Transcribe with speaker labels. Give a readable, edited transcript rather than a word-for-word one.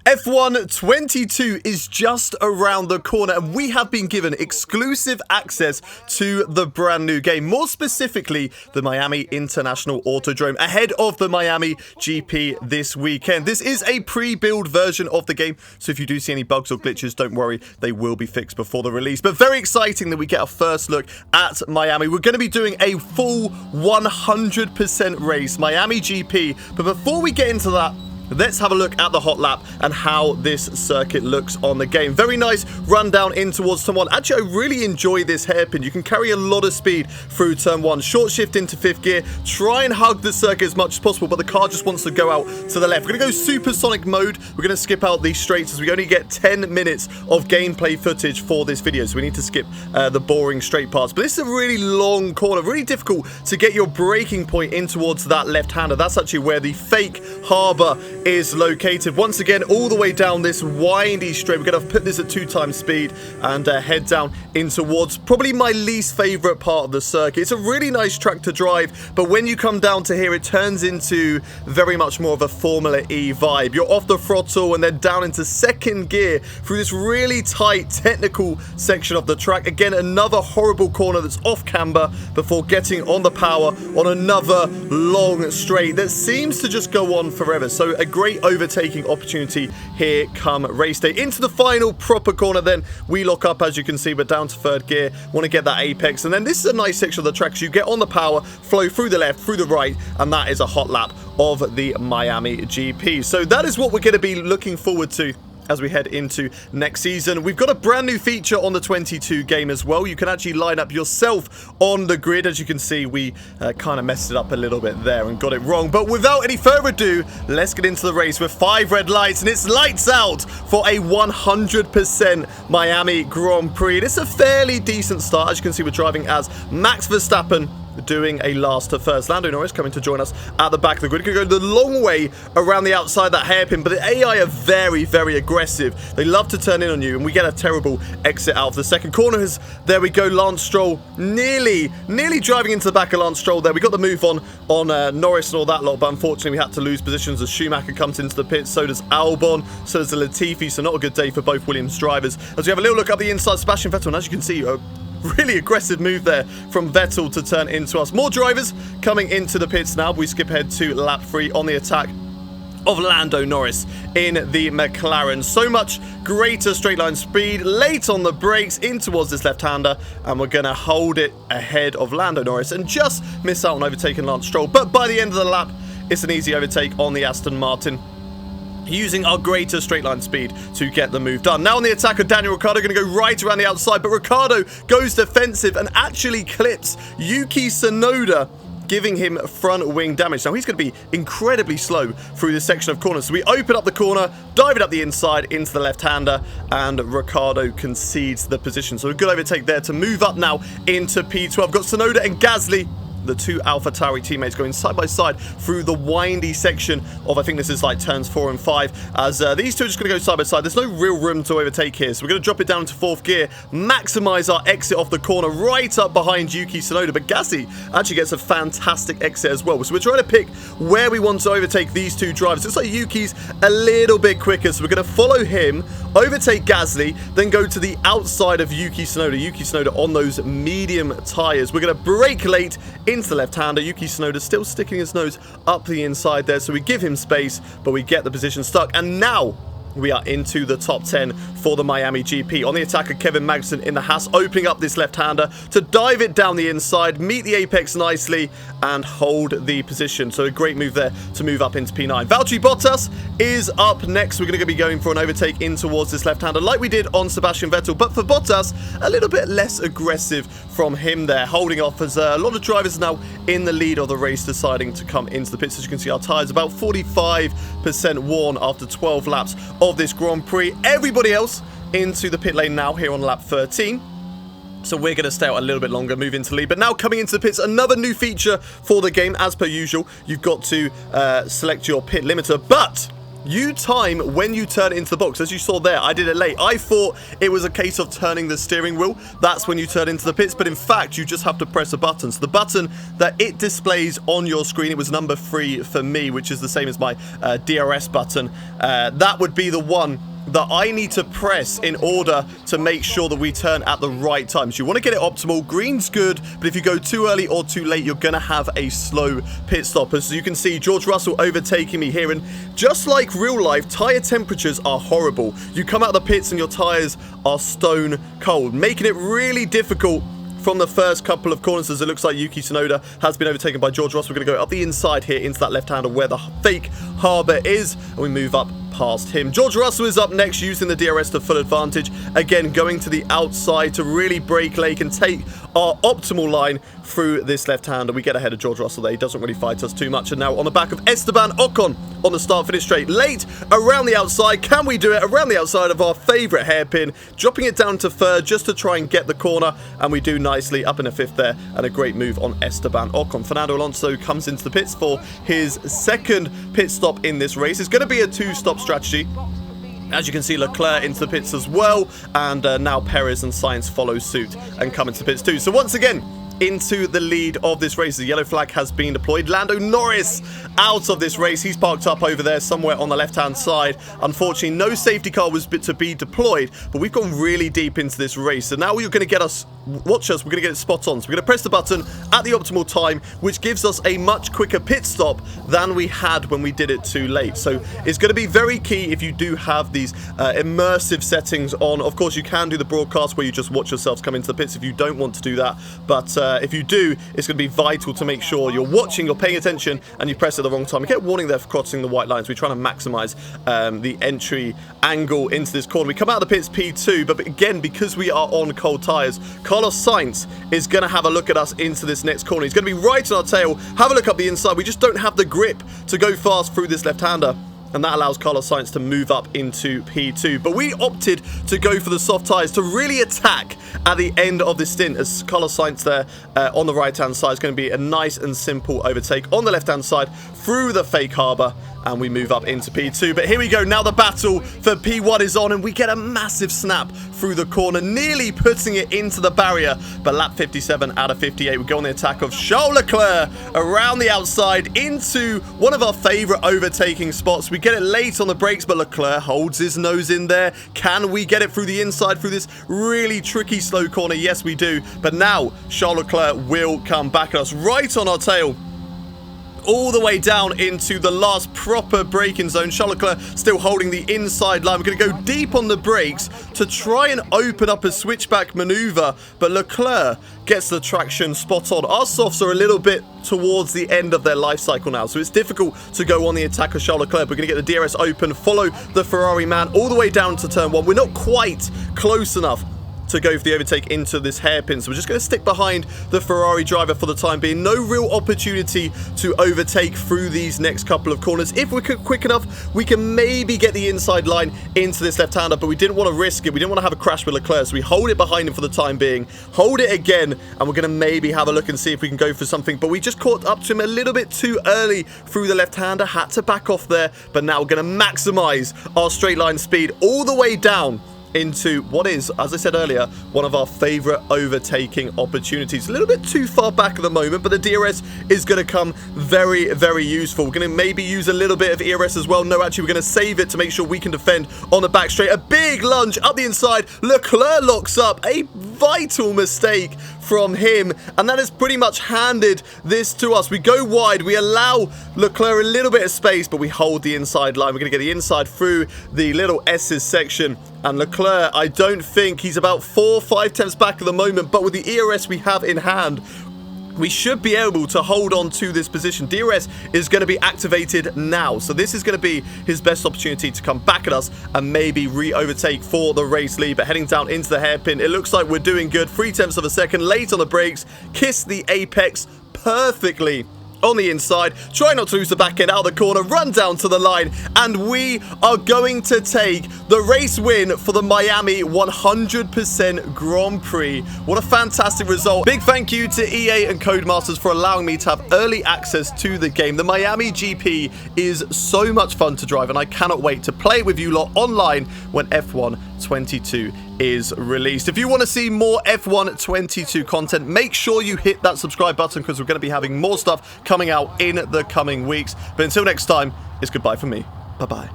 Speaker 1: F1 22 is just around the corner and we have been given exclusive access to the brand new game, more specifically the Miami International Autodrome ahead of the Miami GP this weekend. This is a pre-build version of the game, so if you do see any bugs or glitches, don't worry, they will be fixed before the release. But very exciting that we get a first look at Miami. We're going to be doing a full 100% race, Miami GP, but before we get into that, let's have a look at the Hotlap and how this circuit looks on the game. Very nice rundown in towards turn 1. Actually, I really enjoy this hairpin. You can carry a lot of speed through turn 1. Short shift into 5th gear. Try and hug the circuit as much as possible, but the car just wants to go out to the left. We're going to go supersonic mode. We're going to skip out these straights as we only get 10 minutes of gameplay footage for this video, so we need to skip the boring straight parts. But this is a really long corner, really difficult to get your braking point in towards that left-hander. That's actually where the fake harbour is located. Once again, all the way down this windy straight. We're going to put this at 2 times speed and head down in towards probably my least favourite part of the circuit. It's a really nice track to drive, but when you come down to here, it turns into very much more of a Formula E vibe. You're off the throttle and then down into 2nd gear through this really tight technical section of the track. Again, another horrible corner that's off camber before getting on the power on another long straight that seems to just go on forever. So a great overtaking opportunity here come race day. Into the final proper corner, then we lock up, as you can see, but down to 3rd gear. Want to get that apex, and then this is a nice section of the track. So you get on the power, flow through the left, through the right, and that is a hot lap of the Miami GP. So that is what we're going to be looking forward to as we head into next season. We've got a brand new feature on the 22 game as well. You can actually line up yourself on the grid. As you can see, we kind of messed it up a little bit there and got it wrong. But without any further ado, let's get into the race with 5 red lights, and it's lights out for a 100% Miami Grand Prix. It's a fairly decent start. As you can see, we're driving as Max Verstappen, doing a last to first. Lando Norris coming to join us at the back of the grid. Could go the long way around the outside that hairpin, but the AI are very, very aggressive. They love to turn in on you, and we get a terrible exit out of the second corner. There we go, Lance Stroll nearly driving into the back of Lance Stroll there. We got the move on Norris and all that lot, but unfortunately we had to lose positions as Schumacher comes into the pit. So does Albon, so does the Latifi, so not a good day for both Williams drivers. As we have a little look up the inside, Sebastian Vettel, and as you can see, really aggressive move there from Vettel to turn into us. More drivers coming into the pits now. We skip ahead to lap 3 on the attack of Lando Norris in the McLaren. So much greater straight line speed, late on the brakes in towards this left-hander, and we're going to hold it ahead of Lando Norris and just miss out on overtaking Lance Stroll. But by the end of the lap, it's an easy overtake on the Aston Martin, using our greater straight line speed to get the move done. Now on the attack of Daniel Ricciardo, going to go right around the outside, but Ricciardo goes defensive and actually clips Yuki Tsunoda, giving him front wing damage. Now he's going to be incredibly slow through this section of corners. So we open up the corner, dive it up the inside into the left-hander, and Ricciardo concedes the position. So a good overtake there to move up now into P12. Got Tsunoda and Gasly, the 2 AlphaTauri teammates, going side by side through the windy section of, I think this is like turns 4 and 5, as these two are just going to go side by side. There's no real room to overtake here, so we're going to drop it down to 4th gear, maximize our exit off the corner right up behind Yuki Tsunoda, but Gasly actually gets a fantastic exit as well. So we're trying to pick where we want to overtake these 2 drivers. Looks like Yuki's a little bit quicker, so we're going to follow him, overtake Gasly, then go to the outside of Yuki Tsunoda. Yuki Tsunoda on those medium tyres. We're going to brake late into the left-hander. Yuki Tsunoda still sticking his nose up the inside there, so we give him space, but we get the position stuck. And now we are into the top 10 for the Miami GP. On the attack of Kevin Magnussen in the Haas, opening up this left-hander to dive it down the inside, meet the apex nicely, and hold the position. So a great move there to move up into P9. Valtteri Bottas is up next. We're going to be going for an overtake in towards this left-hander like we did on Sebastian Vettel, but for Bottas, a little bit less aggressive from him there, holding off as a lot of drivers now in the lead of the race deciding to come into the pits. As you can see, our tyres about 45% worn after 12 laps of this Grand Prix. Everybody else into the pit lane now here on lap 13. So we're going to stay out a little bit longer, move into lead. But now coming into the pits, another new feature for the game. As per usual, you've got to select your pit limiter, but you time when you turn it into the box. As you saw there, I did it late. I thought it was a case of turning the steering wheel. That's when you turn into the pits, but in fact, you just have to press a button. So the button that it displays on your screen, it was number 3 for me, which is the same as my DRS button. That would be the one that I need to press in order to make sure that we turn at the right time. So you want to get it optimal. Green's good, but if you go too early or too late, you're going to have a slow pit stop. As you can see, George Russell overtaking me here, and just like real life, tyre temperatures are horrible. You come out of the pits and your tyres are stone cold, making it really difficult from the first couple of corners, as it looks like Yuki Tsunoda has been overtaken by George Russell. We're going to go up the inside here into that left-hander where the fake harbour is, and we move up past him. George Russell is up next, using the DRS to full advantage. Again, going to the outside to really break Lake and take our optimal line through this left-hander. We get ahead of George Russell there. He doesn't really fight us too much. And now on the back of Esteban Ocon on the start-finish straight. Late around the outside. Can we do it? Around the outside of our favourite hairpin. Dropping it down to third just to try and get the corner. And we do nicely up in a fifth there. And a great move on Esteban Ocon. Fernando Alonso comes into the pits for his second pit stop in this race. It's going to be a 2-stop strategy. As you can see, Leclerc into the pits as well, and now Perez and Sainz follow suit and come into the pits too. So once again, into the lead of this race. The yellow flag has been deployed. Lando Norris out of this race. He's parked up over there somewhere on the left-hand side. Unfortunately, no safety car was to be deployed, but we've gone really deep into this race. So now you're going to get us, watch us, we're going to get it spot on. So we're going to press the button at the optimal time, which gives us a much quicker pit stop than we had when we did it too late. So it's going to be very key if you do have these immersive settings on. Of course, you can do the broadcast where you just watch yourselves come into the pits if you don't want to do that. But if you do, it's going to be vital to make sure you're watching, you're paying attention, and you press at the wrong time. You get a warning there for crossing the white lines. We're trying to maximize the entry angle into this corner. We come out of the pits P2, but again, because we are on cold tyres, Carlos Sainz is going to have a look at us into this next corner. He's going to be right on our tail. Have a look up the inside. We just don't have the grip to go fast through this left-hander, and that allows Carlos Sainz to move up into P2. But we opted to go for the soft tyres to really attack at the end of this stint, as Carlos Sainz there on the right-hand side is going to be a nice and simple overtake on the left-hand side through the fake harbour, and we move up into P2. But here we go, now the battle for P1 is on, and we get a massive snap through the corner, nearly putting it into the barrier. But lap 57 out of 58, we go on the attack of Charles Leclerc around the outside into one of our favourite overtaking spots. We get it late on the brakes, but Leclerc holds his nose in there. Can we get it through the inside through this really tricky slow corner? Yes, we do. But now Charles Leclerc will come back at us right on our tail, all the way down into the last proper braking zone. Charles Leclerc still holding the inside line. We're going to go deep on the brakes to try and open up a switchback maneuver, but Leclerc gets the traction spot on. Our softs are a little bit towards the end of their life cycle now, so it's difficult to go on the attack of Charles Leclerc. We're going to get the DRS open, follow the Ferrari man all the way down to turn 1. We're not quite close enough to go for the overtake into this hairpin, so we're just going to stick behind the Ferrari driver for the time being. No real opportunity to overtake through these next couple of corners. If we're quick enough, we can maybe get the inside line into this left-hander, but we didn't want to risk it. We didn't want to have a crash with Leclerc, so we hold it behind him for the time being. Hold it again, and we're going to maybe have a look and see if we can go for something, but we just caught up to him a little bit too early through the left-hander. Had to back off there, but now we're going to maximize our straight line speed all the way down into what is, as I said earlier, one of our favourite overtaking opportunities. A little bit too far back at the moment, but the DRS is going to come very, very useful. We're going to maybe use a little bit of ERS as well. No, actually, we're going to save it to make sure we can defend on the back straight. A big lunge up the inside. Leclerc locks up. A vital mistake from him, and that has pretty much handed this to us. We go wide. We allow Leclerc a little bit of space, but we hold the inside line. We're going to get the inside through the little S's section. And Leclerc, I don't think he's about 4 or 5 tenths back at the moment, but with the ERS we have in hand, we should be able to hold on to this position. DRS is going to be activated now, so this is going to be his best opportunity to come back at us and maybe re-overtake for the race lead. But heading down into the hairpin, it looks like we're doing good. 3 tenths of a second late on the brakes, kiss the apex perfectly on the inside. Try not to lose the back end out of the corner. Run down to the line. And we are going to take the race win for the Miami 100% Grand Prix. What a fantastic result. Big thank you to EA and Codemasters for allowing me to have early access to the game. The Miami GP is so much fun to drive, and I cannot wait to play with you lot online when F1 22 is released. If you want to see more F1 22 content, make sure you hit that subscribe button, because we're going to be having more stuff coming out in the coming weeks. But until next time, it's goodbye from me. Bye-bye.